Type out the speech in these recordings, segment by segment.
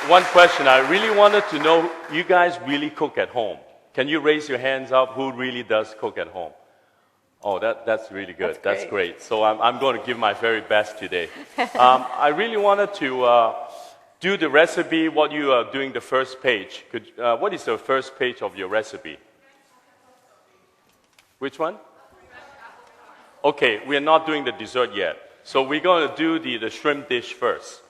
one question. I really wanted to know, you guys really cook at home? Can you raise your hands up who really does cook at home? Oh, that's really good. That's great. So I'm going to give my very best today. I really wanted to do the recipe, what you are doing the first page. What is the first page of your recipe? Which one? Okay, we are not doing the dessert yet. So we're going to do the shrimp dish first.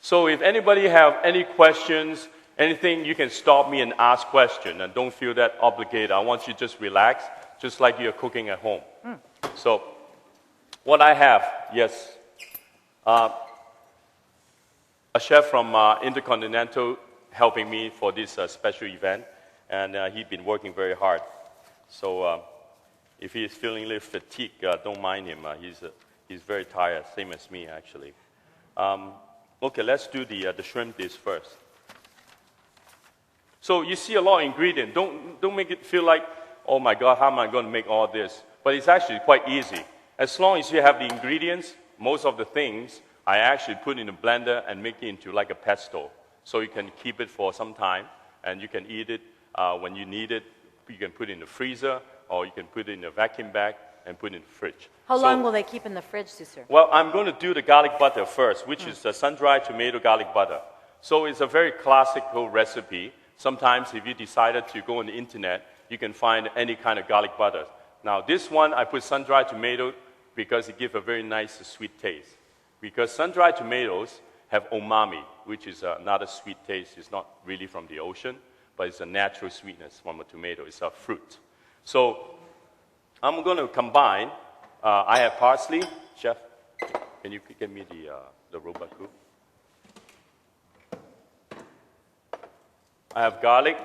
So if anybody have any questions, anything, you can stop me and ask questions. And don't feel that obligated. I want you to just relax, just like you're cooking at home. So what I have, yes, a chef from Intercontinental helping me for this special event. And he's been working very hard. So if he's feeling a little fatigued, don't mind him. He's very tired, same as me, actually. Okay, let's do the shrimp dish first. So you see a lot of ingredients. Don't make it feel like, oh my God, how am I going to make all this? But it's actually quite easy. As long as you have the ingredients, most of the things I actually put in a blender and make it into like a pesto. So you can keep it for some time, and you can eat it when you need it. You can put it in the freezer, or you can put it in a vacuum bag and put it in the fridge. How long will they keep in the fridge, Susur? Well, I'm going to do the garlic butter first, which is the sun-dried tomato garlic butter. So it's a very classical recipe. Sometimes if you decided to go on the internet, you can find any kind of garlic butter. Now this one, I put sun-dried tomato because it gives a very nice sweet taste. Because sun-dried tomatoes have umami, which is another sweet taste. It's not really from the ocean, but it's a natural sweetness from a tomato. It's a fruit. So I'm going to combine, I have parsley. Chef, can you get me the robot coupe? I have garlic,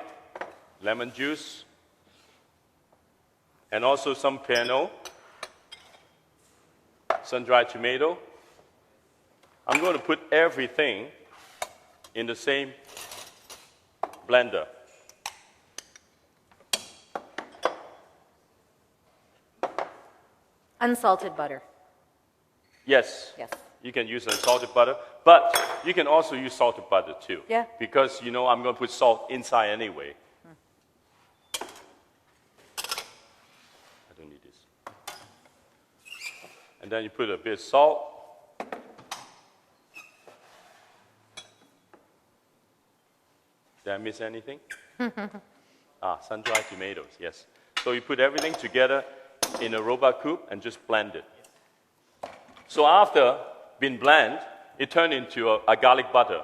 lemon juice, and also some piano, sun-dried tomato. I'm going to put everything in the same blender. Unsalted butter. Yes. Yes. You can use unsalted butter, but you can also use salted butter too. Yeah. Because, I'm going to put salt inside anyway. I don't need this. And then you put a bit of salt. Did I miss anything? Sun-dried tomatoes, yes. So you put everything together in a robot coupe and just blend it. So after being blended, it turned into a garlic butter.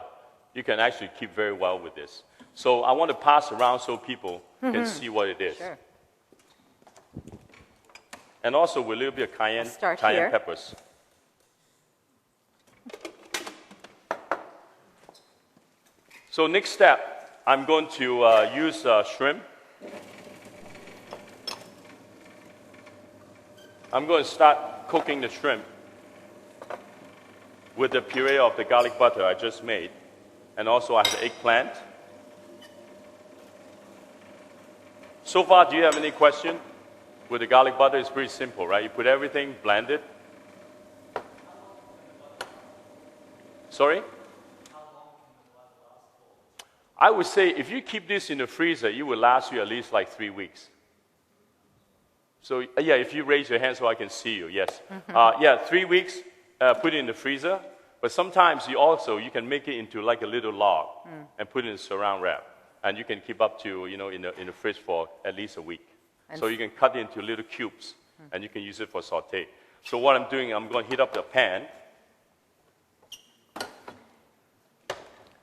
You can actually keep very well with this. So I want to pass around so people can see what it is. Sure. And also with a little bit of cayenne peppers. So next step, I'm going to use shrimp. I'm going to start cooking the shrimp with the puree of the garlic butter I just made. And also I have the eggplant. So far, do you have any question? With the garlic butter, it's pretty simple, right? You put everything, blend it. Sorry? I would say if you keep this in the freezer, it will last you at least like 3 weeks. So, yeah, if you raise your hand so I can see you, yes. 3 weeks, put it in the freezer. But sometimes you can make it into like a little log and put it in saran wrap. And you can keep up to, in the fridge for at least a week. And so you can cut it into little cubes and you can use it for sauté. So what I'm doing, I'm going to heat up the pan.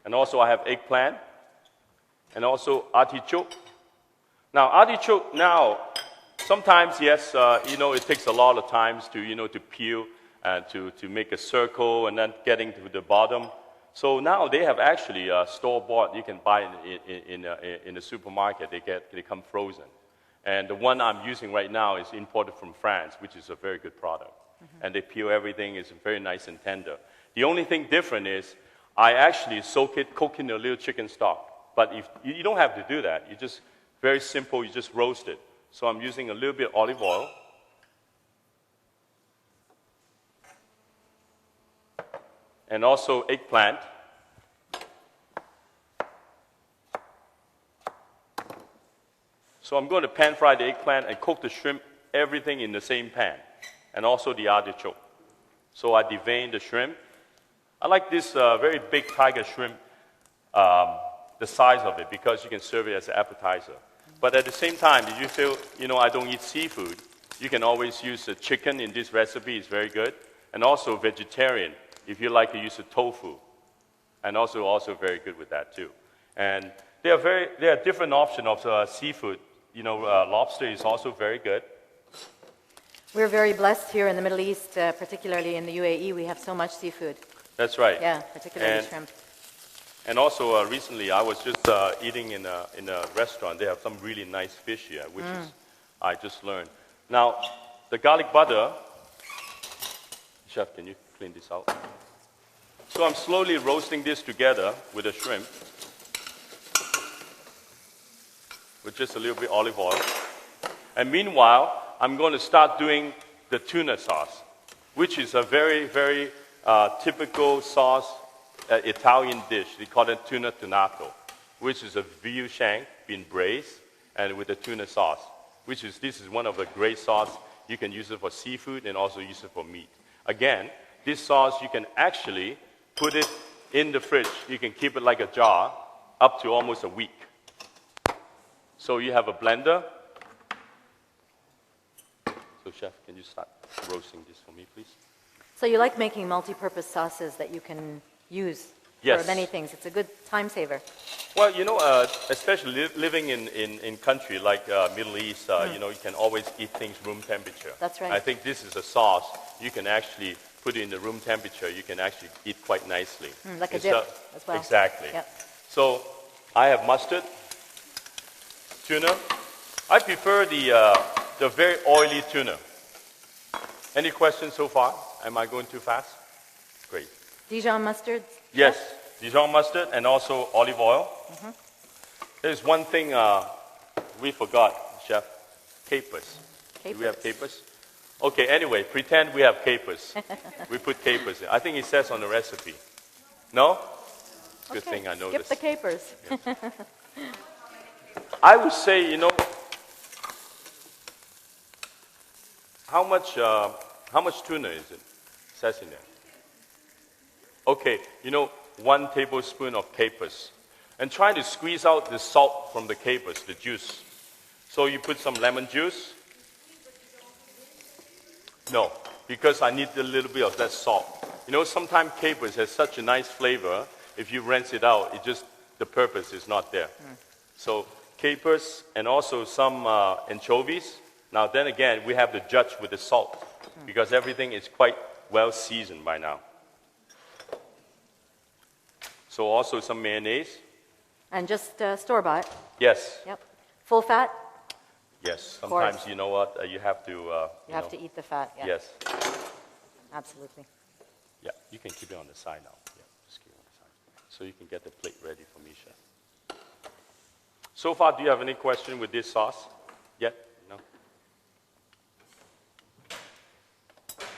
And also I have eggplant and also artichoke. Now artichoke sometimes, yes, it takes a lot of times to peel and to make a circle and then getting to the bottom. So now they have actually store-bought. You can buy in the supermarket. They come frozen. And the one I'm using right now is imported from France, which is a very good product. And they peel everything. It's very nice and tender. The only thing different is I actually cook in a little chicken stock. But if you don't have to do that. You just, very simple, you just roast it. So I'm using a little bit of olive oil. And also eggplant. So I'm going to pan fry the eggplant and cook the shrimp, everything in the same pan, and also the artichoke. So I devein the shrimp. I like this very big tiger shrimp, the size of it, because you can serve it as an appetizer. But at the same time, if you feel, I don't eat seafood, you can always use the chicken in this recipe. It's very good. And also vegetarian, if you like to use the tofu. And also very good with that too. And there are different options of seafood. Lobster is also very good. We're very blessed here in the Middle East, particularly in the UAE. We have so much seafood. That's right. Yeah, particularly shrimp. And also recently, I was just eating in a restaurant. They have some really nice fish here, which is I just learned. Now, the garlic butter. Chef, can you clean this out? So I'm slowly roasting this together with the shrimp, with just a little bit olive oil. And meanwhile, I'm going to start doing the tuna sauce, which is a very, very typical sauce, Italian dish. They call it tuna tonato, which is a veal shank being braised and with the tuna sauce, this is one of the great sauce. You can use it for seafood and also use it for meat. Again, this sauce, you can actually put it in the fridge. You can keep it like a jar up to almost a week. So you have a blender. So chef, can you start roasting this for me, please? So you like making multi-purpose sauces that you can use for many things. It's a good time saver. Well, especially living in country like Middle East, you can always eat things room temperature. That's right. I think this is a sauce you can actually put it in the room temperature. You can actually eat quite nicely. Like a dip as well. Exactly. Yep. So I have mustard, tuna. I prefer the very oily tuna. Any questions so far? Am I going too fast? Great. Dijon mustard? Yes, Dijon mustard and also olive oil. There's one thing we forgot, Chef. Capers. Do we have capers? Okay, anyway, pretend we have capers. We put capers in. I think it says on the recipe. No? Good thing I know skip this. the capers. Yes. I would say, how much tuna is it? It says in there. Okay, 1 tablespoon of capers. And try to squeeze out the salt from the capers, the juice. So you put some lemon juice. No, because I need a little bit of that salt. Sometimes capers has such a nice flavor. If you rinse it out, the purpose is not there. So capers and also some anchovies. Now then again, we have to judge with the salt because everything is quite well seasoned by now. So also some mayonnaise. And just store-bought? Yes. Yep. Full fat? Yes. Sometimes, you know what, you have to... you have to eat the fat, yeah. Yes. Absolutely. Yeah, you can keep it on the side now. Yeah, just keep it on the side. So you can get the plate ready for me, Chef. So far, do you have any question with this sauce yet? No?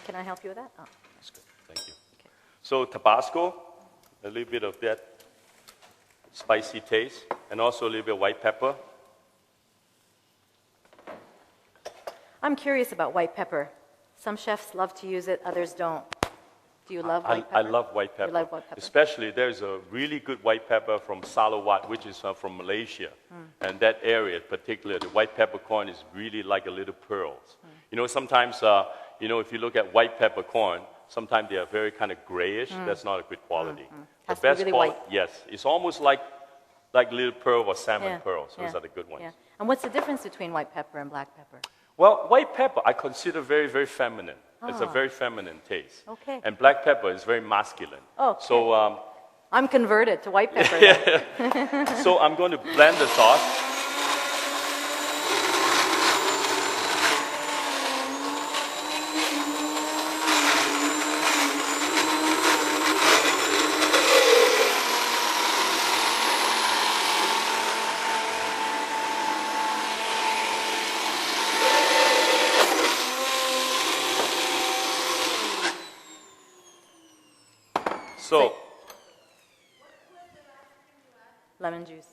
Can I help you with that? Oh. That's good. Thank you. Okay. So Tabasco, a little bit of that spicy taste, and also a little bit of white pepper. I'm curious about white pepper. Some chefs love to use it, others don't. Do you love white pepper? I love white pepper. You love white pepper? Especially there's a really good white pepper from Salawat, which is from Malaysia. And that area, particularly, the white peppercorn is really like a little pearls. Sometimes, if you look at white peppercorn, sometimes they are very kind of grayish. That's not a good quality. Has The to best be really quality, white. yes. It's almost like little pearl or salmon pearls. Those are the good ones. Yeah. And what's the difference between white pepper and black pepper? Well, white pepper I consider very, very feminine. It's a very feminine taste. Okay. And black pepper is very masculine. Okay. So, I'm converted to white pepper. Then. so I'm going to blend the sauce. Lemon juice.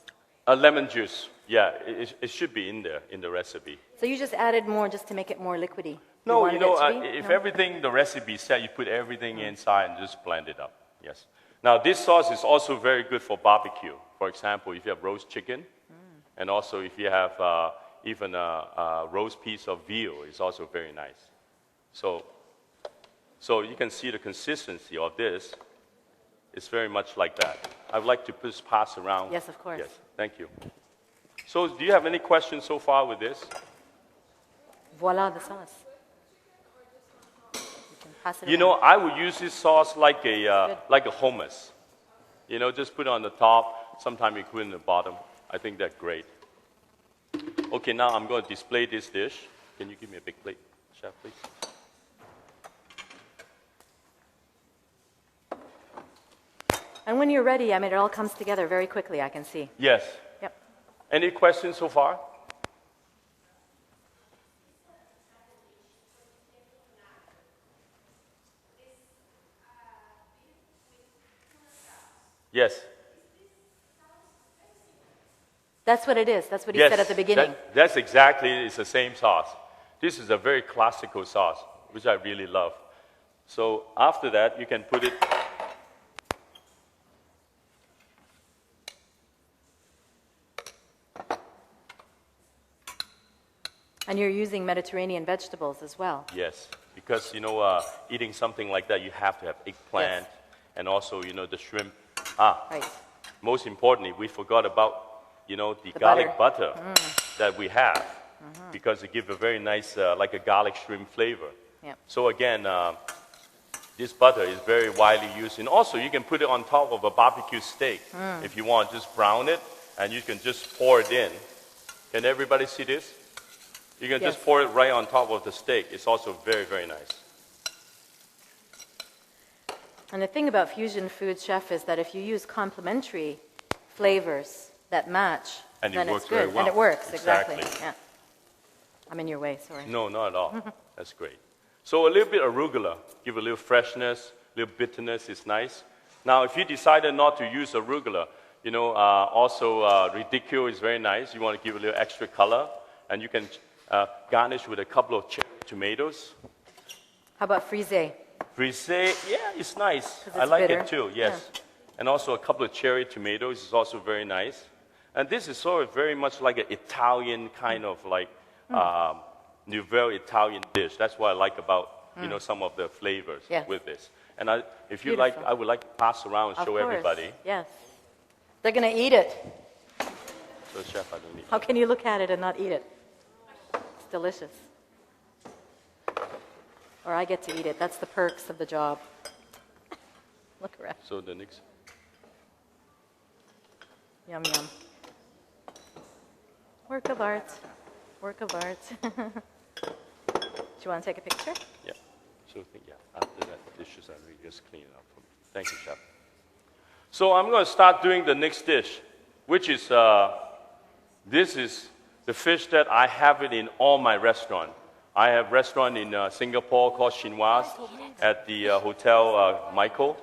Lemon juice. Yeah, it should be in there, in the recipe. So you just added more just to make it more liquidy? No, wanted it to be? if No? everything, the recipe said, you put everything inside and just blend it up. Yes. Now, this sauce is also very good for barbecue. For example, if you have roast chicken, and also if you have even a roast piece of veal, it's also very nice. So you can see the consistency of this. It's very much like that. I would like to just pass around. Yes, of course. Yes, thank you. So do you have any questions so far with this? Voila, the sauce. You can pass it You know, I would use this sauce like a hummus. You know, just put it on the top. Sometimes you put it in the bottom. I think that's great. Okay, now I'm going to display this dish. Can you give me a big plate, chef, please? And when you're ready, I mean, it all comes together very quickly, I can see. Yes. Yep. Any questions so far? Yes. That's what it is. That's what he Yes, said at the beginning. That's exactly, it's the same sauce. This is a very classical sauce, which I really love. So after that, you can put it. And you're using Mediterranean vegetables as well. Yes, because, you know, eating something like that, you have to have eggplant Yes. and also, you know, the shrimp. Right. Most importantly, we forgot about, you know, the garlic butter that we have because it gives a very nice, like a garlic shrimp flavor. Yep. So again, this butter is very widely used. And also, you can put it on top of a barbecue steak if you want. Just brown it, and you can just pour it in. Can everybody see this? You can Yes. just pour it right on top of the steak. It's also very, very nice. And the thing about fusion foods, chef, is that if you use complementary flavors that match, And it then works it's good. very well. And it works, Exactly. Yeah. I'm in your way, sorry. No, not at all. That's great. So a little bit arugula, give a little freshness, a little bitterness is nice. Now, if you decided not to use arugula, you know, also ridicule is very nice. You want to give a little extra color, and you can garnish with a couple of cherry tomatoes. How about frisee? Frisee, yeah, it's nice. 'Cause I it's like bitter. it too, yes. And also a couple of cherry tomatoes is also very nice. And this is sort of very much like an Italian kind of like Nouvelle Italian dish. That's what I like about, you know, some of the flavors Yes. with this. And if you like, Beautiful. I would like to pass around and Of show course. everybody. Yes. They're going to eat it. So, chef, I don't need. How can you look at it and not eat it? It's delicious. Or I get to eat it. That's the perks of the job. Look around. So the next. Yum, yum. Work of art. Work of art. Do you want to take a picture? Yeah. So after that, the dishes are really just clean it up for me. Thank you, chef. So I'm going to start doing the next dish, which is this is the fish that I have it in all my restaurant. I have restaurant in Singapore called Chinoise at the Hotel Michael.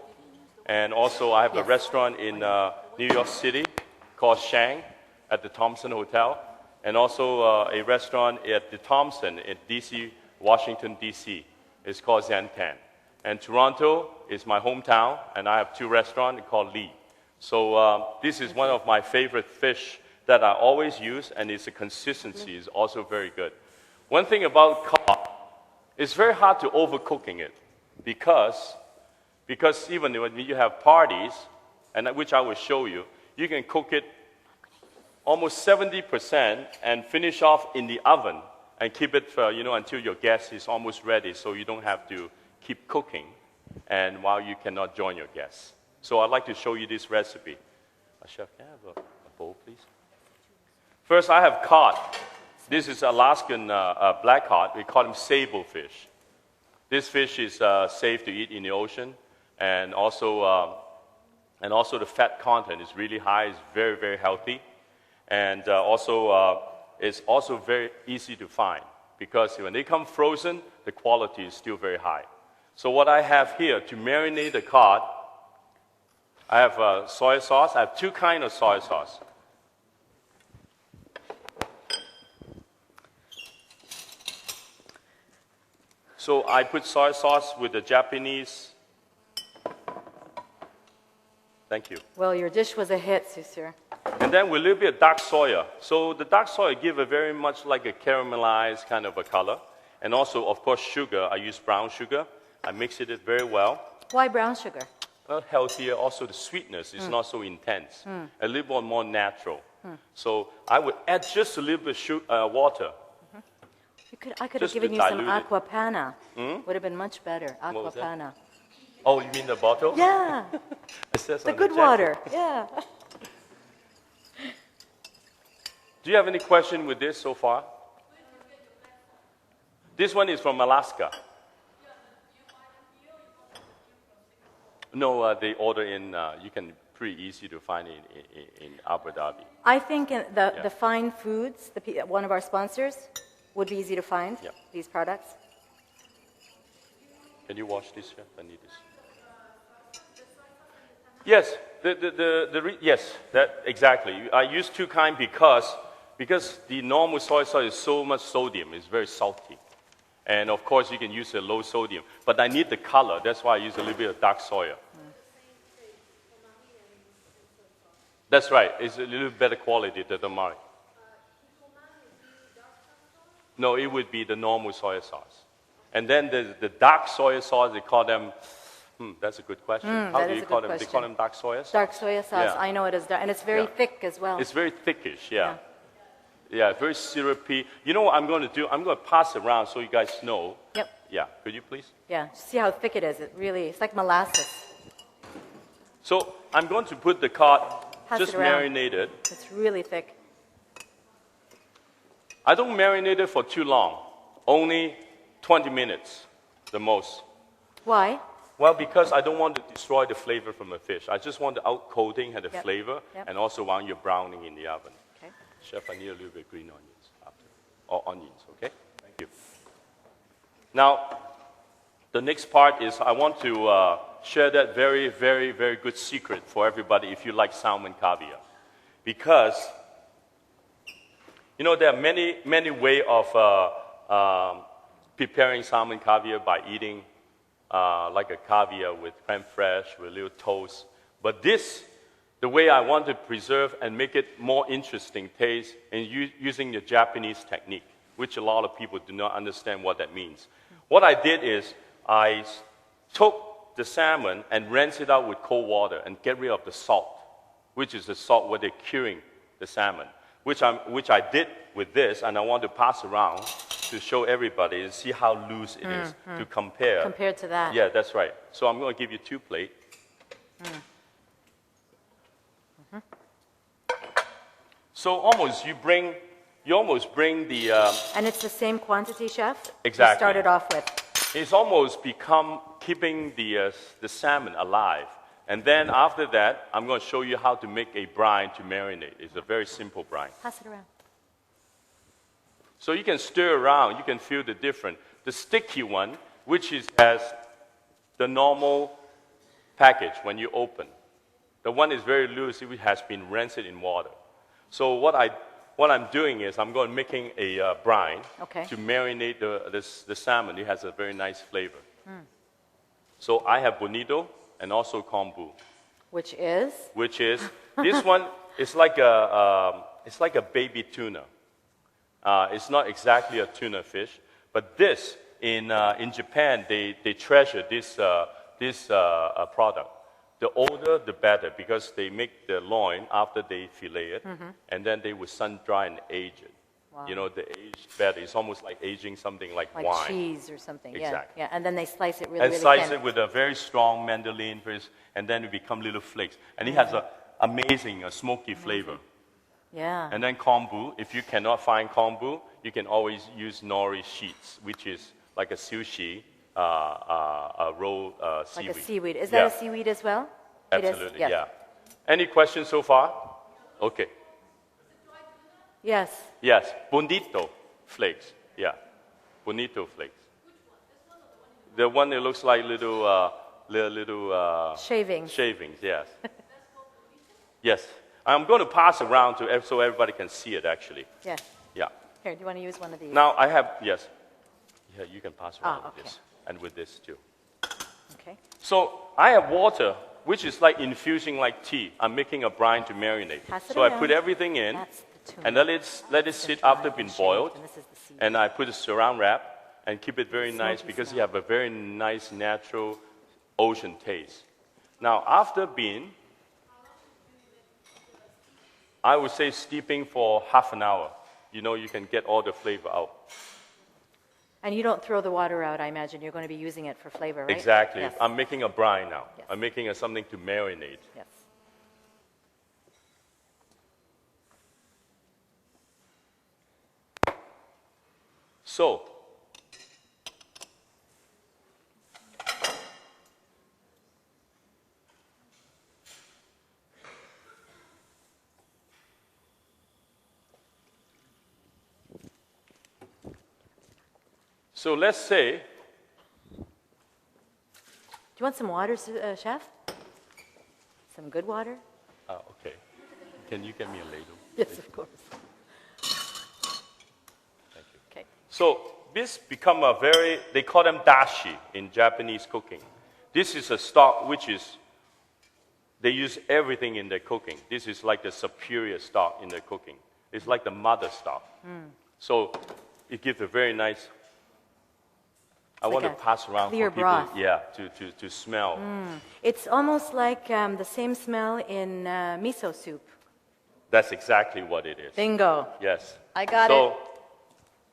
And also I have a restaurant in New York City called Shang at the Thompson Hotel. And also a restaurant at the Thompson in D.C., Washington, D.C. It's called Zantan. And Toronto is my hometown, and I have two restaurants called Lee. So this is one of my favorite fish that I always use, and its consistency is also very good. One thing about cod, it's very hard to overcooking it because even when you have parties, and which I will show you, you can cook it almost 70% and finish off in the oven and keep it for, until your guest is almost ready, so you don't have to keep cooking and while you cannot join your guests. So I'd like to show you this recipe. Chef, can I have a bowl, please? First, I have cod. This is Alaskan black cod. We call them sable fish. This fish is safe to eat in the ocean, and also the fat content is really high. It's very, very healthy, and it's also very easy to find because when they come frozen, the quality is still very high. So what I have here to marinate the cod, I have soy sauce. I have two kinds of soy sauce. So I put soy sauce with the Japanese. Thank you. Well, your dish was a hit, Susur. And then with a little bit of dark soya. So the dark soya give a very much like a caramelized kind of a color. And also, of course, sugar. I use brown sugar. I mix it very well. Why brown sugar? Healthier. Also, the sweetness is not so intense. A little bit more natural. So I would add just a little bit of water. I could have Just to given you some dilute it. aqua panna. Would have been much better. Aqua was that? panna. Oh, you mean the bottle? Yeah, It says the on good jacket. water. Yeah. Do you have any question with this so far? This one is from Alaska. No, they order in, you can pretty easy to find in Abu Dhabi. I think the fine foods, one of our sponsors, would be easy to find, Yeah. these products. Can you wash this, Chef? I need this. Yes, yes, that exactly. I use 2 kinds because the normal soy sauce is so much sodium. It's very salty. And of course, you can use a low sodium. But I need the color. That's why I use a little bit of dark soya. That's right. It's a little better quality than the tamari. No, it would be the normal soy sauce. And then the dark soy sauce, they call them, that's a good question. How do you call them? They call them dark soy sauce? Dark soya sauce, Yeah. I know it is dark. And it's very thick as well. It's very thickish, yeah. Yeah, very syrupy. You know what I'm going to do? I'm going to pass it around so you guys know. Yep. Yeah, could you please? Yeah, see how thick it is. It's like molasses. So I'm going to put the cod Pass just it around. marinated. It's really thick. I don't marinate it for too long. Only 20 minutes, the most. Why? Well, because I don't want to destroy the flavor from the fish. I just want the out coating and the flavor, and also while you're browning in the oven. Okay. Chef, I need a little bit of green onions after. Or onions, okay? Thank you. Now, the next part is I want to share that very, very, very good secret for everybody if you like salmon caviar. Because, you know, there are many ways of preparing salmon caviar by eating like a caviar with creme fraiche, with a little toast. But this, the way I want to preserve and make it more interesting taste, and using the Japanese technique, which a lot of people do not understand what that means. What I did is I took the salmon and rinse it out with cold water and get rid of the salt, which is the salt where they're curing the salmon, which I did with this, and I want to pass around to show everybody and see how loose it is to compare. Compared to that. Yeah, that's right. So I'm going to give you 2 plates. So you almost bring the... And it's the same quantity, Chef? Exactly. You started off with. It's almost become keeping the salmon alive. And then after that, I'm going to show you how to make a brine to marinate. It's a very simple brine. Pass it around. So you can stir around. You can feel the difference. The sticky one, which has the normal package when you open. The one is very loose. It has been rinsed in water. So what I'm doing is I'm going to making a brine to marinate the salmon. It has a very nice flavor. So I have bonito and also kombu. Which is? Which is this one is like a baby tuna. It's not exactly a tuna fish, but this in Japan they treasure this product. The older, the better, because they make the loin after they fillet it, and then they will sun dry and age it. Wow. You know, the aged better. It's almost like aging something like wine. Like cheese or something. Exactly. Yeah. And then they slice it really, and really slice thin. it with a very strong mandolin, and then it become little flakes. And it has an amazing smoky flavor. Yeah. And then kombu. If you cannot find kombu, you can always use nori sheets, which is like a sushi. A raw seaweed. Like a seaweed. Is that a seaweed as well? Absolutely, yes. yeah. Any questions so far? Okay. Yes. Yes, bonito flakes. Yeah, bonito flakes. The one that looks like little shavings. Shavings, yes. Yes. I'm going to pass around so everybody can see it, actually. Yes. Yeah. Here, do you want to use one of these? Now I have, yes. Yeah, you can pass around with okay. this. And with this too. Okay. So I have water, which is like infusing like tea. I'm making a brine to marinate. Pass it So I around. put everything in, That's the tuna. and let it That's sit the after dried being and boiled. shaved, and this is the seed. And I put a saran wrap and keep it very Smoky nice because smell. you have a very nice natural ocean taste. Now, after being, I would say steeping for half an hour. You know, you can get all the flavor out. And you don't throw the water out, I imagine. You're going to be using it for flavor, right? Exactly. Yes. I'm making a brine now. Yes. I'm making something to marinate. Yes. So, let's say, Do you want some water, Chef? Some good water? okay. Can you get me a ladle? Yes, of course. Thank you. Okay. So this become a very, they call them dashi in Japanese cooking. This is a stock which is, they use everything in their cooking. This is like the superior stock in their cooking. It's like the mother stock. So it gives a very nice, I want like to a pass around clear for people, broth. yeah, to smell. It's almost like the same smell in miso soup. That's exactly what it is. Bingo. Yes. I got so, it.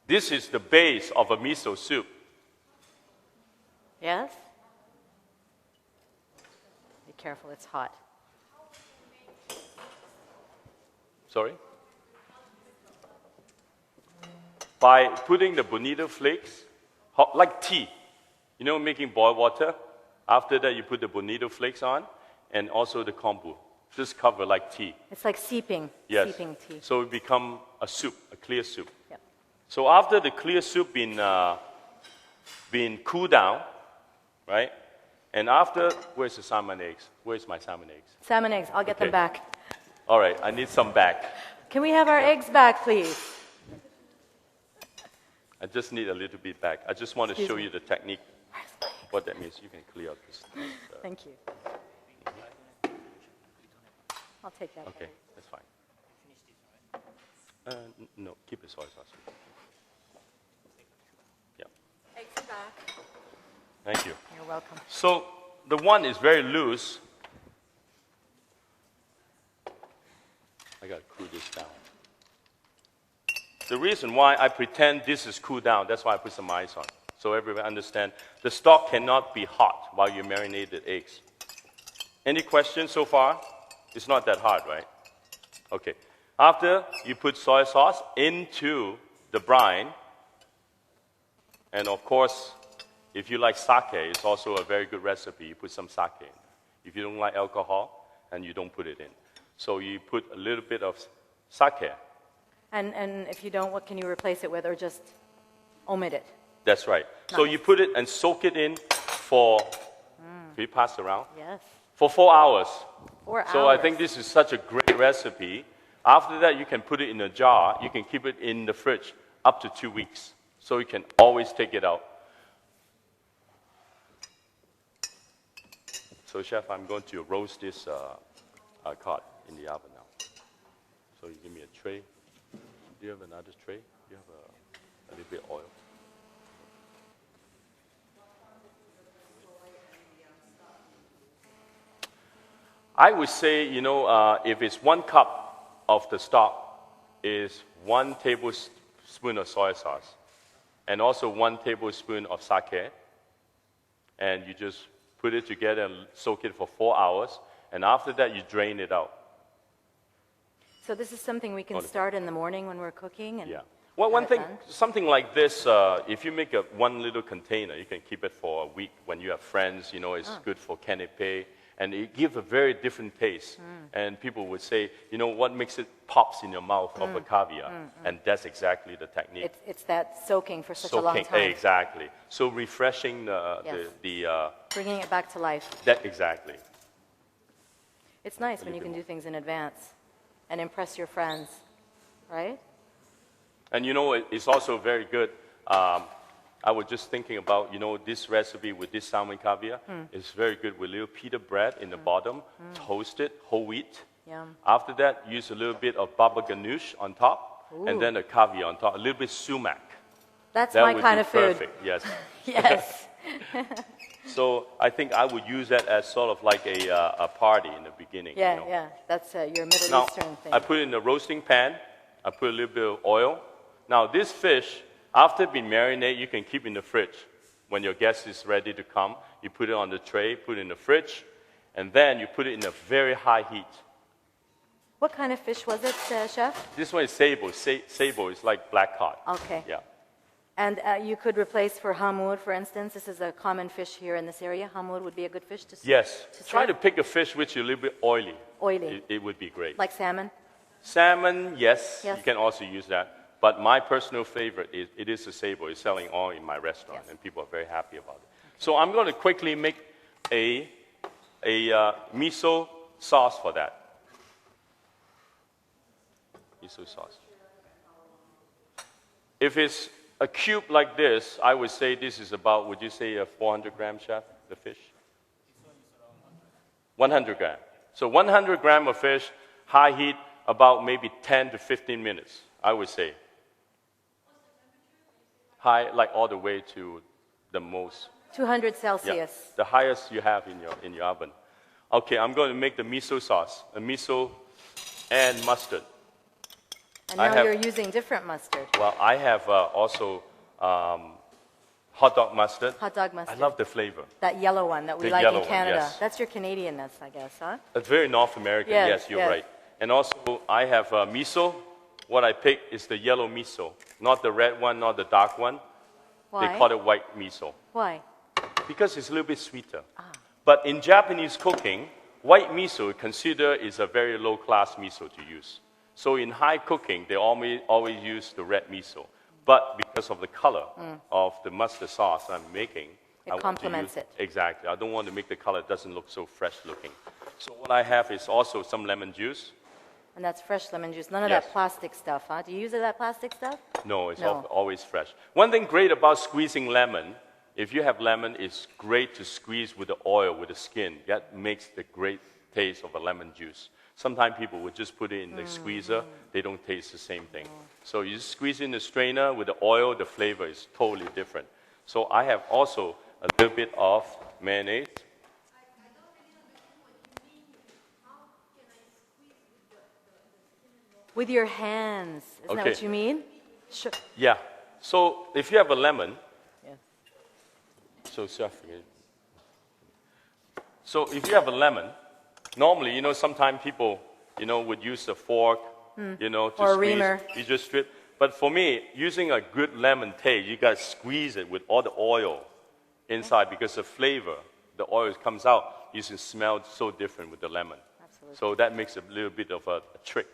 this is the base of a miso soup. Yes? Be careful, it's hot. Sorry? By putting the bonito flakes, like tea. You know, making boiled water. After that, you put the bonito flakes on, and also the kombu. Just cover like tea. It's like seeping, Yes. seeping tea. So it become a soup, a clear soup. Yep. So after the clear soup been cooled down, right? And after, where's the salmon eggs? Where's my salmon eggs? Salmon eggs, I'll get them Okay. back. All right, I need some back. Can we have our eggs back, please? I just need a little bit back. I just want to show you the technique, what that means. You can clear out this. Thank you. I'll take that. Okay, that's fine. No, keep the soy sauce. Yeah, Eggs are back. thank you. You're welcome. So the one is very loose. I gotta cool this down. The reason why I pretend this is cooled down, that's why I put some ice on. So everyone understand, the stock cannot be hot while you marinate the eggs. Any questions so far? It's not that hard, right? Okay. After you put soy sauce into the brine, and of course, if you like sake, it's also a very good recipe. You put some sake in. If you don't like alcohol, and you don't put it in. So you put a little bit of sake. And if you don't, what can you replace it with, or just omit it? That's right. So you put it and soak it in for, can you pass around? Yes. For 4 hours. 4 hours. So I think this is such a great recipe. After that, you can put it in a jar. You can keep it in the fridge up to 2 weeks. So you can always take it out. So Chef, I'm going to roast this cod in the oven now. So you give me a tray. Do you have another tray? Do you have a little bit of oil? I would say, you know, if it's 1 cup of the stock, is 1 tablespoon of soy sauce, and also 1 tablespoon of sake, and you just put it together and soak it for 4 hours, and after that you drain it out. So this is something we can start in the morning when we're cooking? And Yeah. Well, one have it thing, done? something like this, if you make one little container, you can keep it for a week. When you have friends, you know, it's good for canapé. And it gives a very different taste. And people would say, you know, what makes it pops in your mouth of a caviar? And that's exactly the technique. It's that soaking for such a long time. Exactly. So refreshing Yes. the Bringing it back to life. that exactly. It's nice when you can do things in advance and impress your friends, right? And you know, it's also very good. I was just thinking about, this recipe with this salmon caviar is very good with little pita bread in the bottom, toasted, whole wheat. Yum. After that, use a little bit of baba ganoush on top, and then the caviar on top, a little bit sumac. That's That my would kind be of food. perfect, yes. Yes. So I think I would use that as sort of like a party in the beginning. Yeah, yeah. That's your Middle Now, Eastern thing. I put it in the roasting pan. I put a little bit of oil. Now, this fish, after being marinated, you can keep in the fridge. When your guest is ready to come, you put it on the tray, put it in the fridge, and then you put it in a very high heat. What kind of fish was it, Chef? This one is sable. Sable is like black cod. Okay. Yeah. And you could replace for hamur, for instance. This is a common fish here in this area. Hamur would be a good fish to serve. Yes. Try to serve? pick a fish which is a little bit oily. Oily. It would be great. Like salmon? Salmon, yes, Yes. you can also use that. But my personal favorite is it is the sable. It's selling all in my restaurant, Yes. and people are very happy about it. So I'm going to quickly make a miso sauce for that. Miso sauce. If it's a cube like this, I would say this is about, would you say a 400 gram, Chef, the fish? 100 gram. So 100 gram of fish, high heat, about maybe 10 to 15 minutes, I would say. High, like all the way to the most. 200 Yeah, Celsius. the highest you have in your oven. Okay, I'm going to make the miso sauce, a miso and mustard. And I now have- you're using different mustard. Well, I have also hot dog mustard. Hot dog mustard. I love the flavor. That yellow one that we The like yellow in one, Canada. yes. That's your Canadianness, I guess, huh? It's very North American. Yes, Yes, you're yes. right. And also, I have miso. What I pick is the yellow miso, not the red one, not the dark one. Why? They call it white miso Why? because it's a little bit sweeter. But in Japanese cooking, white miso considered is a very low-class miso to use. So in high cooking, they always use the red miso. But because of the color of the mustard sauce I'm making, It I want to complements use- it. Exactly. I don't want to make the color, it doesn't look so fresh looking. So what I have is also some lemon juice. And that's fresh lemon juice. None of Yes. that plastic stuff, huh? Do you use that plastic stuff? No, it's No. always fresh. One thing great about squeezing lemon, if you have lemon, it's great to squeeze with the oil, with the skin. That makes the great taste of a lemon juice. Sometimes people would just put it in the squeezer, they don't taste the same thing. So you just squeeze in the strainer with the oil, the flavor is totally different. So I have also a little bit of mayonnaise. With your hands. Isn't that Okay. what you mean? Sure. Yeah. So if you have a lemon, Yes. so if you have a lemon, normally, sometimes people, would use a fork, to Or a squeeze. reamer. You just strip. But for me, using a good lemon taste, you got to squeeze it with all the oil inside because the flavor, the oil comes out. You can smell so different with the lemon. Absolutely. So that makes a little bit of a trick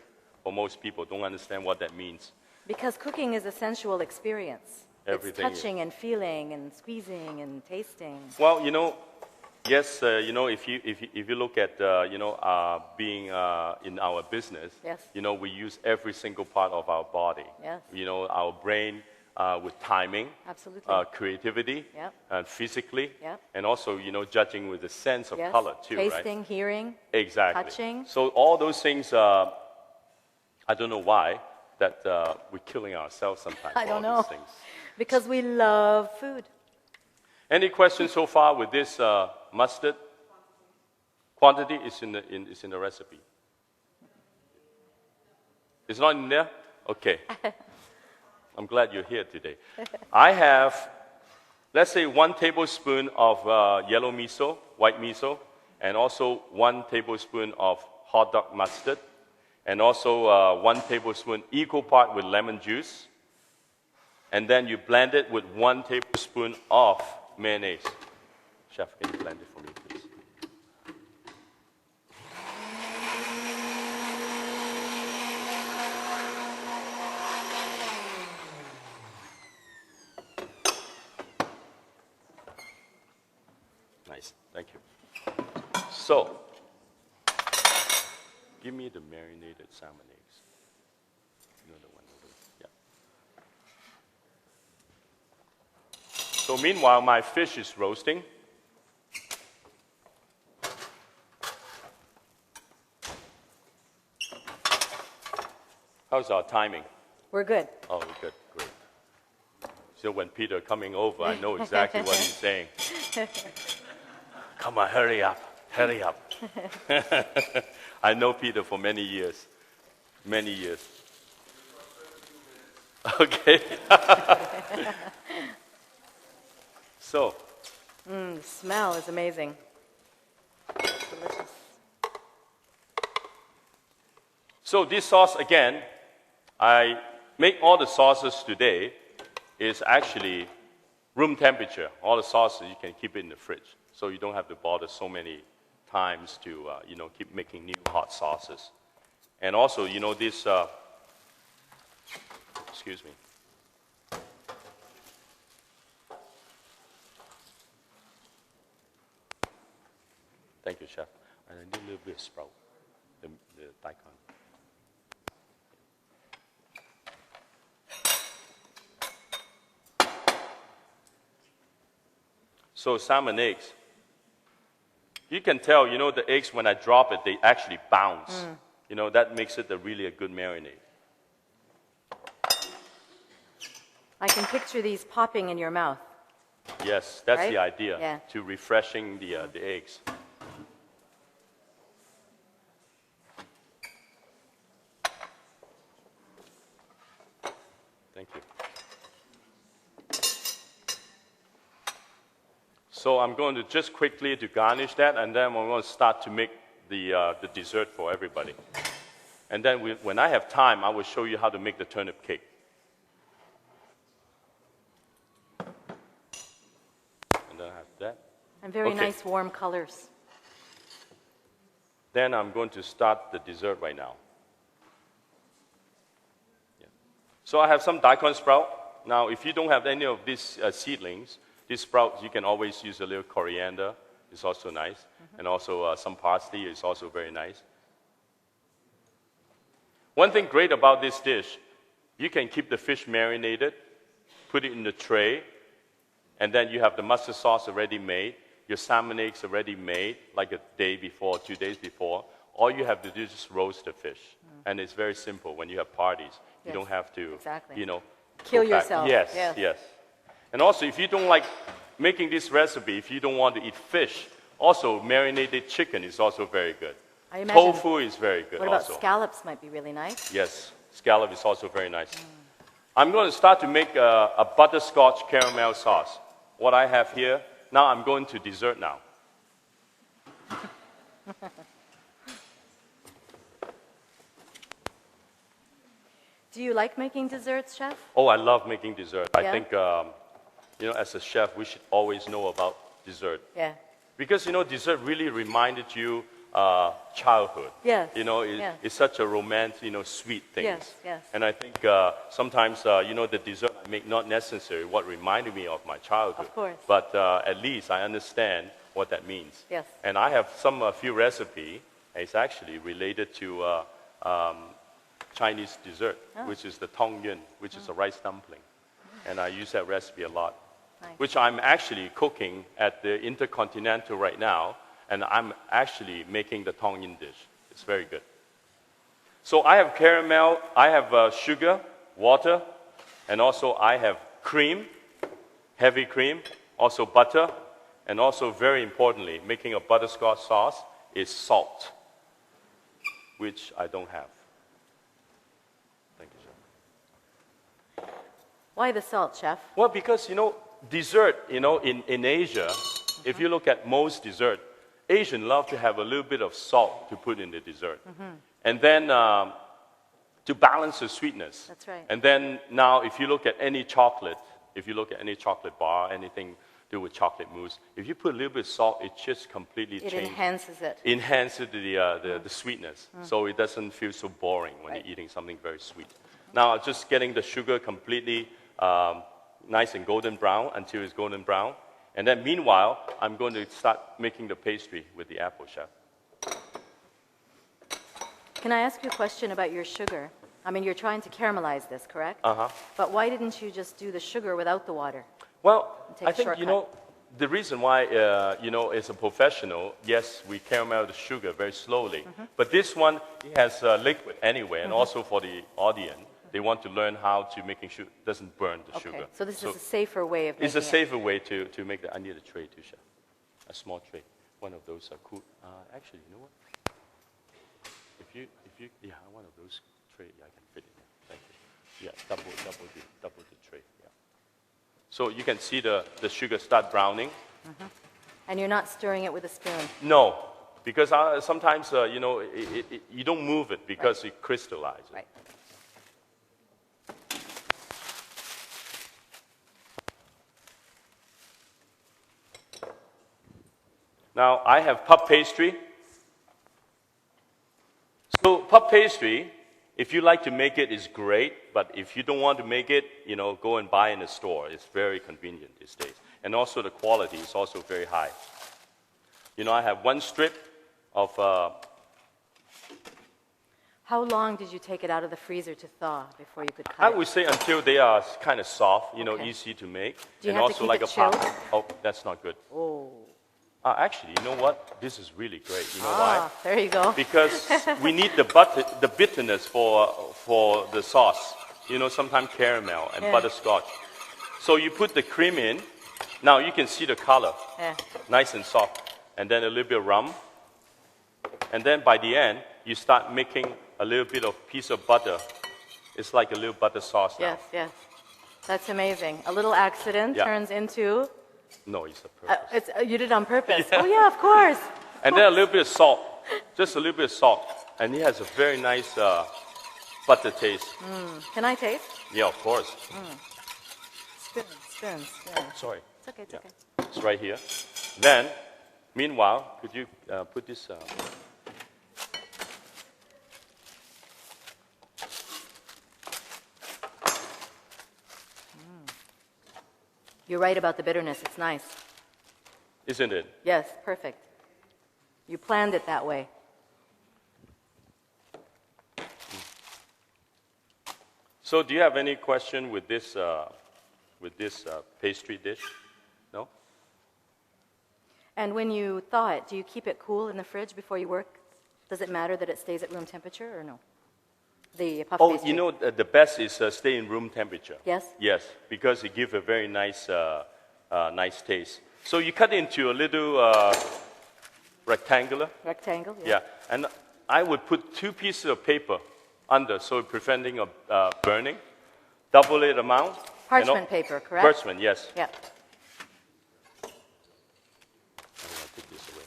for most people. Don't understand what that means. Because cooking is a sensual experience. Everything It's touching and feeling and squeezing and tasting. Well, yes, if you look at being in our business, Yes. we use every single part of our body. Yes. Our brain with timing, Absolutely. creativity, Yep. and physically, Yep. and also judging with the sense of Yes. color too, Tasting, right? hearing. Exactly. touching. So all those things, I don't know why that we're killing ourselves sometimes. I for don't all know. these things. Because we love food. Any questions so far with this mustard? Quantity is in the recipe. It's not in there? Okay. I'm glad you're here today. I have, let's say, 1 tablespoon of yellow miso, white miso, and also 1 tablespoon of hot dog mustard, and also 1 tablespoon equal part with lemon juice. And then you blend it with 1 tablespoon of mayonnaise. Chef, can you blend it for me, please? Nice, thank you. So, give me the marinated salmon eggs. You know the one over there. Yeah. So meanwhile, my fish is roasting. How's our timing? We're good. Oh, we're good. Great. So when Peter coming over, I know exactly what he's saying. Come on, hurry up. Hurry up. I know Peter for many years. Many years. Okay. So. The smell is amazing. Delicious. So this sauce, again, I make all the sauces today is actually room temperature. All the sauces, you can keep it in the fridge. So you don't have to bother so many times to, keep making new hot sauces. And also, this, excuse me. Thank you, Chef. And I need a little bit of sprout, the daikon. So salmon eggs. You can tell, the eggs, when I drop it, they actually bounce. That makes it really a good marinade. I can picture these popping in your mouth. Yes, that's right? the idea, Yeah. to refreshing the eggs. Thank you. So I'm going to just quickly to garnish that, and then we're going to start to make the dessert for everybody. And then when I have time, I will show you how to make the turnip cake. And then I have that. And very Okay. nice warm colors. Then I'm going to start the dessert right now. Yeah. So I have some daikon sprout. Now, if you don't have any of these seedlings, these sprouts, you can always use a little coriander. It's also nice. And also some parsley is also very nice. One thing great about this dish, you can keep the fish marinated, put it in the tray, and then you have the mustard sauce already made, your salmon eggs already made, like a day before, 2 days before. All you have to do is just roast the fish. And it's very simple when you have parties. You Yes, don't have to, exactly. go Kill back. yourself. Yes, Yes. yes. And also, if you don't like making this recipe, if you don't want to eat fish, also marinated chicken is also very good. I imagine. Tofu is very good What about also. scallops might be really nice? Yes, scallop is also very nice. I'm going to start to make a butterscotch caramel sauce. What I have here, now I'm going to dessert now. Do you like making desserts, Chef? Oh, I love making dessert. Yeah? I think, as a chef, we should always know about dessert. Yeah. Because, dessert really reminded you childhood. Yes, It's such a romantic, sweet thing. Yes, yes. And I think sometimes, the dessert I make not necessarily what reminded me of my childhood. Of course. But at least I understand what that means. Yes. And I have a few recipe. It's actually related to Chinese dessert, which is the tong yun, which is a rice dumpling. And I use that recipe a lot. Nice. Which I'm actually cooking at the Intercontinental right now, and I'm actually making the tong yin dish. It's very good. So I have caramel, I have sugar, water, and also I have cream, heavy cream, also butter, and also very importantly, making a butterscotch sauce is salt, which I don't have. Thank you, Chef. Why the salt, Chef? Well, because, dessert, in Asia, if you look at most dessert, Asians love to have a little bit of salt to put in the dessert. And then to balance the sweetness. That's right. And then now, if you look at any chocolate bar, anything to do with chocolate mousse, if you put a little bit of salt, it just completely It changes. enhances it. Enhances the sweetness. So it doesn't feel so boring when you're eating something very sweet. Now, just getting the sugar completely nice and golden brown until it's golden brown. And then meanwhile, I'm going to start making the pastry with the apple, Chef. Can I ask you a question about your sugar? I mean, you're trying to caramelize this, correct? Uh-huh. But why didn't you just do the sugar without the water? Well, Take I a think, shortcut. the reason why, as a professional, yes, we caramel the sugar very slowly. Mm-hmm. But this one, it has liquid anyway. And also for the audience, they want to learn how to making sure it doesn't burn the Okay, sugar. so this is a safer way of making It's a it. safer way to make that. I need a tray too, chef. A small tray. One of those are cool. Actually, you know what? If you, yeah, one of those tray, I can fit it. Thank you. Yeah, double the tray. Yeah. So you can see the sugar start browning. And you're not stirring it with a spoon. No, because sometimes you don't move it because it crystallizes. Right. Now I have puff pastry. So puff pastry, if you like to make it, is great. But if you don't want to make it, go and buy in the store. It's very convenient these days. And also the quality is also very high. I have one strip of. How long did you take it out of the freezer to thaw before you could cut I it? would say until they are kind of soft, Okay. easy to make. Do you and have to also keep like it a pop. chilled? Oh, that's not good. Oh. Actually, you know what? This is really great. You know why? There you go. Because we need the bitterness for the sauce. Sometimes caramel and butterscotch. So you put the cream in. Now you can see the color. Yeah. Nice and soft. And then a little bit of rum. And then by the end, you start making a little bit of piece of butter. It's like a little butter sauce now. Yes, yes. That's amazing. A little accident turns into... No, it's a purpose. You did it on purpose. Yeah. Oh, yeah, of course. And then a little bit of salt. Just a little bit of salt. And it has a very nice butter taste. Can I taste? Yeah, of course. Spoon. Sorry. It's okay, it's Yeah. okay. It's right here. Then, meanwhile, could you put this... You're right about the bitterness. It's nice. Isn't it? Yes, perfect. You planned it that way. So do you have any question with this pastry dish? No? And when you thaw it, do you keep it cool in the fridge before you work? Does it matter that it stays at room temperature or no? The puff pastry. The best is stay in room temperature. Yes? Yes, because it gives a very nice, nice taste. So you cut into a little rectangular. Rectangle? Yeah, and I would put 2 pieces of paper under, so preventing of burning. Double it amount. Parchment paper, correct? Parchment, yes. Yeah. I'm going to take this away.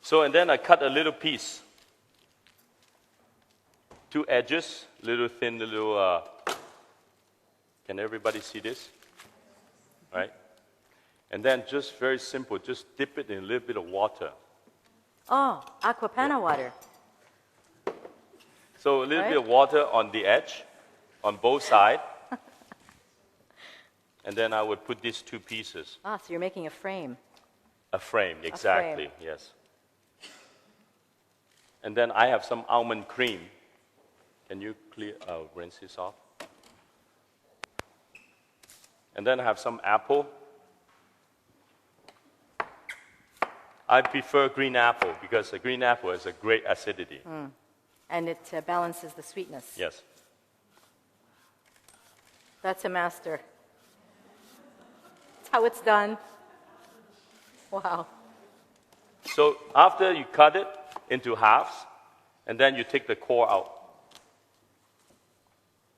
So, and then I cut a little piece. 2 edges, little thin, little... Can everybody see this? Right? And then just very simple, just dip it in a little bit of water. Oh, aqua panna water. So a little bit of water on the edge, on both sides. And then I would put these 2 pieces. Ah, so you're making a frame. A frame, exactly, frame. yes. And then I have some almond cream. Can you rinse this off? And then I have some apple. I prefer green apple because a green apple has a great acidity. And it balances the sweetness. Yes. That's a master. That's how it's done. Wow. So after you cut it into halves, and then you take the core out.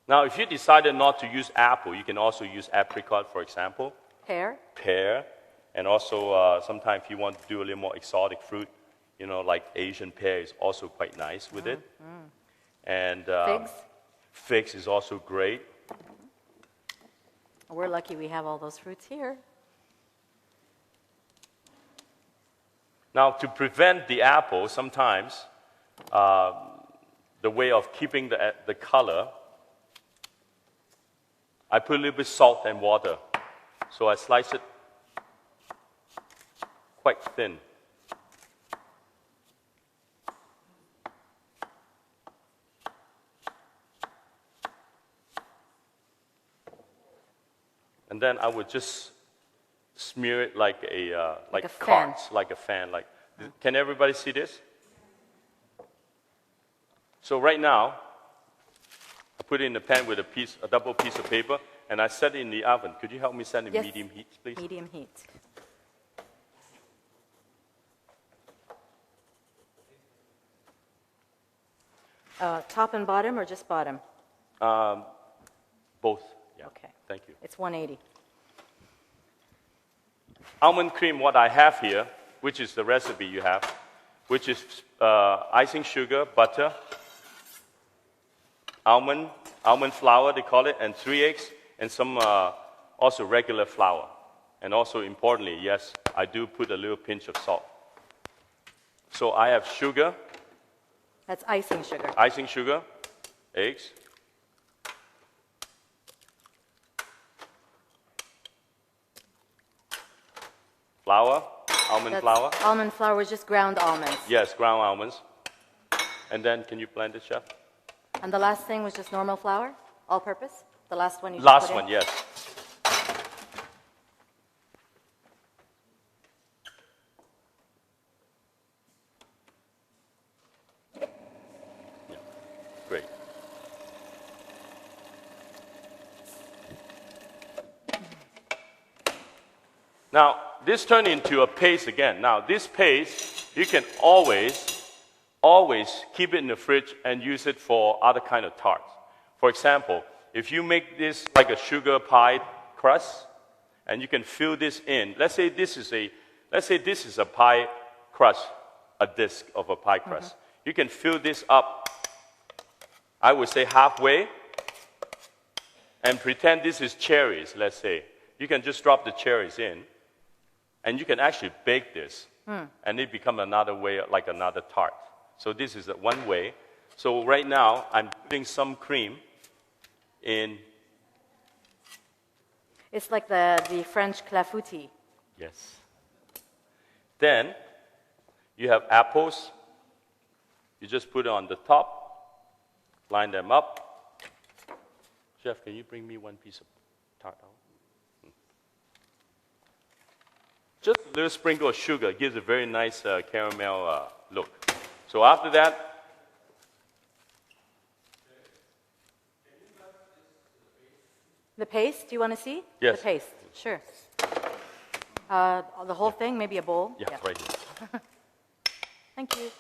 Now, if you decided not to use apple, you can also use apricot, for example. Pear. And also, sometimes if you want to do a little more exotic fruit, like Asian pear is also quite nice with it. And Figs? Figs is also great. We're lucky we have all those fruits here. Now, to prevent the apple, sometimes the way of keeping the color, I put a little bit of salt and water. So I slice it quite thin. And then I would just smear it like Like a cards, like a fan. Like, can everybody see this? So right now, I put it in the pan with a double piece of paper, and I set it in the oven. Could you help me set it in medium heat, please? Medium heat. Top and bottom, or just bottom? Both. Yeah. Okay. Thank you. It's 180. Almond cream, what I have here, which is the recipe you have, which is icing sugar, butter, almond flour, they call it, and 3 eggs, and some also regular flour. And also importantly, yes, I do put a little pinch of salt. So I have sugar. That's icing sugar. Icing sugar, eggs, flour, almond flour. Almond flour is just ground almonds. Yes, ground almonds. And then, can you blend it, Chef? And the last thing was just normal flour, all-purpose? The last one you just Last put in? one, yes. Yeah, great. Now, this turned into a paste again. Now, this paste, you can always keep it in the fridge and use it for other kind of tarts. For example, if you make this like a sugar pie crust, and you can fill this in. Let's say this is a pie crust, a disc of a pie crust. You can fill this up, I would say halfway, and pretend this is cherries, let's say. You can just drop the cherries in, and you can actually bake this, and it becomes another way, like another tart. So this is one way. So right now, I'm putting some cream in. It's like the French clafoutis. Yes. Then, you have apples. You just put it on the top, line them up. Chef, can you bring me one piece of tart out? Just a little sprinkle of sugar gives a very nice caramel look. So after that, the paste, do you want to see? Yes. The paste, sure. The whole thing, maybe a bowl? yeah, right here. Thank you.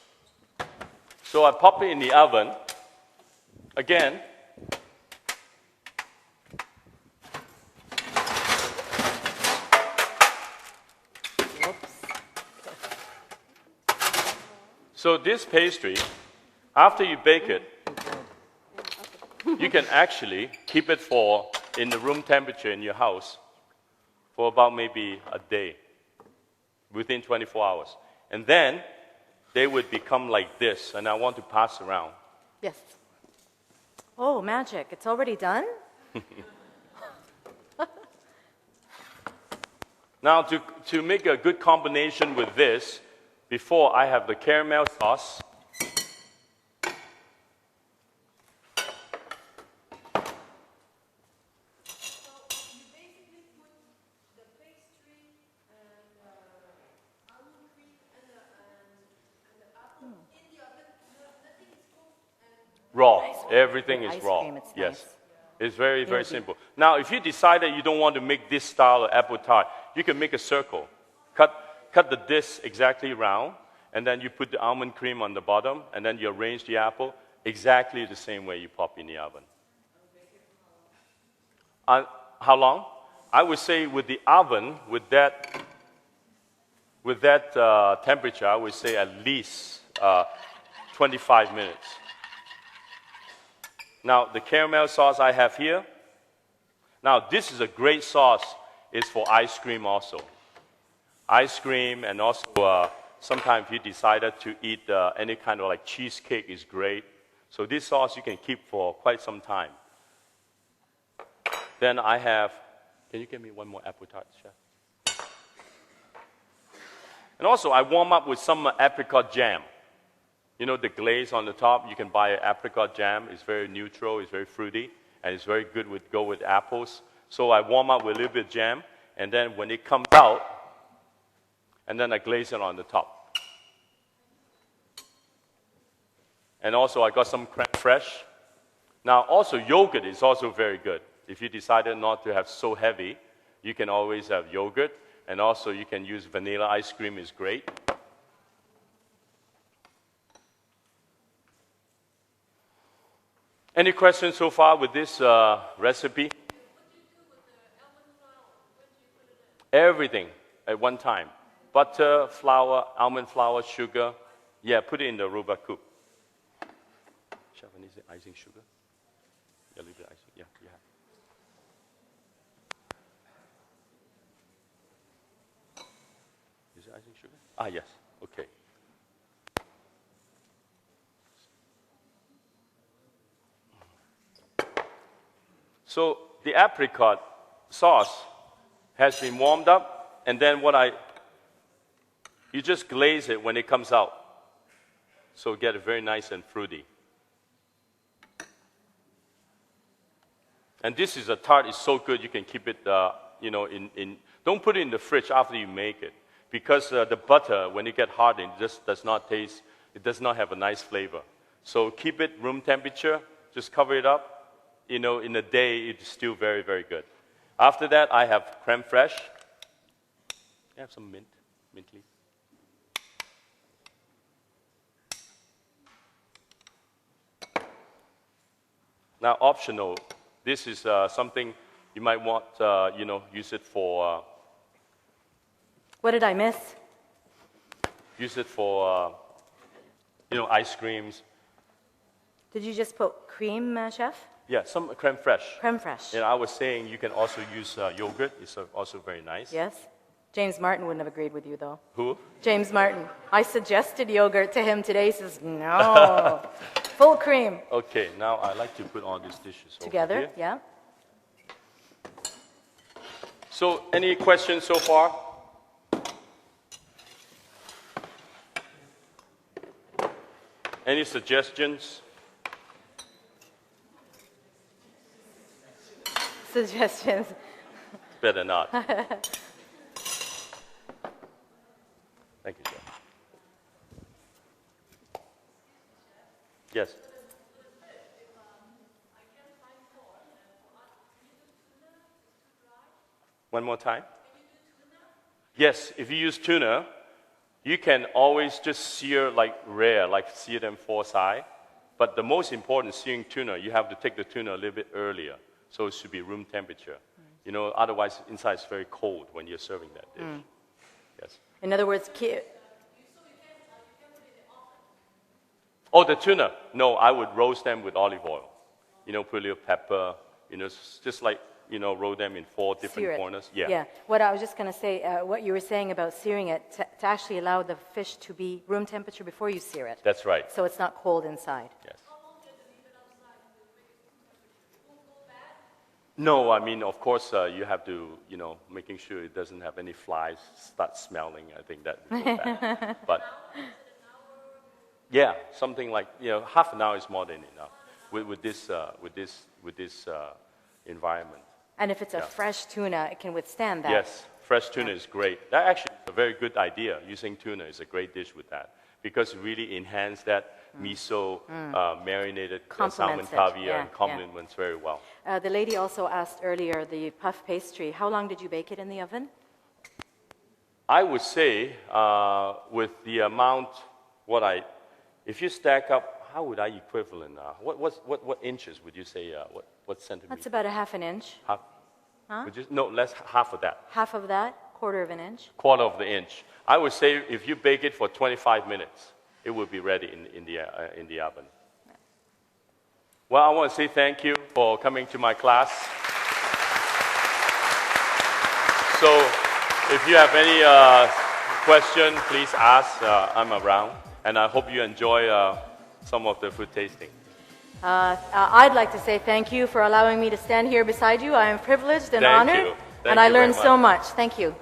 So I pop it in the oven. Again, Whoops. so this pastry, after you bake it, you can actually keep it in the room temperature in your house for about maybe a day, within 24 hours. And then they would become like this, and I want to pass around. Yes. Oh, magic. It's already done? Now, to make a good combination with this, before I have the caramel sauce. Raw. Everything is Ice raw. cream, it's yes. nice. It's very, very simple. Now, if you decide that you don't want to make this style of apple tart, you can make a circle. Cut the disc exactly round, and then you put the almond cream on the bottom, and then you arrange the apple exactly the same way you pop in the oven. How long? I would say with the oven, with that temperature, I would say at least 25 minutes. Now, the caramel sauce I have here. Now, this is a great sauce. It's for ice cream also. Ice cream, and also sometimes if you decided to eat any kind of like cheesecake is great. So this sauce you can keep for quite some time. Then I have, can you give me one more apple tart, Chef? And also I warm up with some apricot jam. You know, the glaze on the top, you can buy an apricot jam. It's very neutral, it's very fruity, and it's very good go with apples. So I warm up with a little bit of jam, and then when it comes out, and then I glaze it on the top. And also I got some creme fraiche. Now also yogurt is also very good. If you decided not to have so heavy, you can always have yogurt, and also you can use vanilla ice cream is great. Any questions so far with this recipe? Everything at one time. Butter, flour, almond flour, sugar. Yeah, put it in the robot coupe. Chef, I need the icing sugar. Yeah, leave the icing. Yeah, yeah. Is it icing sugar? Ah, yes. Okay. So the apricot sauce has been warmed up, and then you just glaze it when it comes out. So get it very nice and fruity. And this is a tart, it's so good you can keep it, don't put it in the fridge after you make it. Because the butter, when it gets hardened, just does not taste, it does not have a nice flavor. So keep it room temperature, just cover it up. In a day, it's still very, very good. After that, I have creme fraiche. I have some mint leaf. Now, optional. This is something you might want, use it for. What did I miss? Use it for, ice creams. Did you just put cream, Chef? Yeah, some creme fraiche. Creme fraiche. And I was saying you can also use yogurt. It's also very nice. Yes. James Martin wouldn't have agreed with you, though. Who? James Martin. I suggested yogurt to him today. He says, no. Full cream. Okay, now I like to put all these dishes together. Over here. Yeah. So, any questions so far? Any suggestions? Suggestions. Better not. Thank you, Jeff. Yes. One more time. Yes, if you use tuna, you can always just sear like rare, like sear them 4 sides. But the most important searing tuna, you have to take the tuna a little bit earlier. So it should be room temperature. Otherwise inside it's very cold when you're serving that dish. Yes. In other words, oh, the tuna. No, I would roast them with olive oil. Put a little pepper. Just like, roll them in 4 different corners. Yeah. Yeah. What I was just going to say, what you were saying about searing it, to actually allow the fish to be room temperature before you sear it. That's right. So it's not cold inside. Yes. No, I mean, of course, you have to, making sure it doesn't have any flies start smelling. I think that would go bad. But, yeah, something like, half an hour is more than enough with this environment. And if it's a fresh tuna, it can withstand that. Yes, fresh tuna is great. That actually is a very good idea. Using tuna is a great dish with that because it really enhances that miso marinated salmon caviar and complements very well. The lady also asked earlier, the puff pastry, how long did you bake it in the oven? I would say with the amount, if you stack up, how would I equivalent? What inches would you say, what centimeters? That's about a half an inch. Half? Huh? No, less, half of that. Half of that, quarter of an inch. Quarter of the inch. I would say if you bake it for 25 minutes, it will be ready in the oven. Well, I want to say thank you for coming to my class. So, if you have any question, please ask. I'm around, and I hope you enjoy some of the food tasting. I'd like to say thank you for allowing me to stand here beside you. I am privileged and honored, Thank and I you learned very so much. much. Thank you.